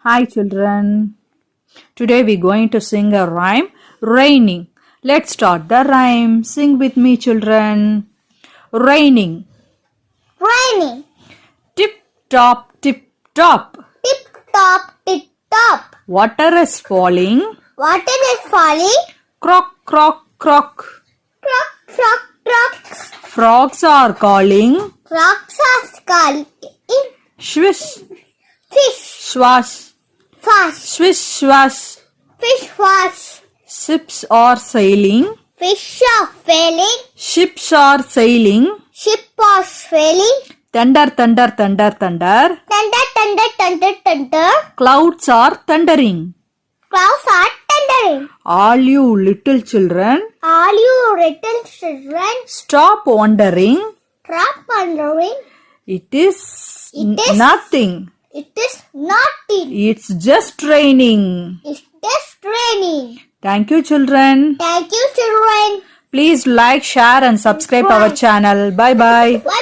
Hi children. Today we're going to sing a rhyme, raining. Let's start the rhyme. Sing with me children. Raining. Raining. Tip top, tip top. Tip top, tip top. Water is falling. Water is falling. Croak, croak, croak. Croak, croak, croak. Frogs are calling. Frogs are calling. Swish, Fish, swash. fast. Swish, swash. Fish, fast. Ships are sailing. Fish are failing. Ships are sailing. Ship are sailing. Thunder, thunder, thunder, thunder. Thunder, thunder, thunder, thunder. Clouds are thundering. Clouds are thundering. All you little children, All you little children, stop wondering. stop wondering. It is nothing. It is nothing. It's just raining. It's just raining. Thank you, children. Thank you, children. Please like, share, and subscribe our channel. Bye bye. Bye.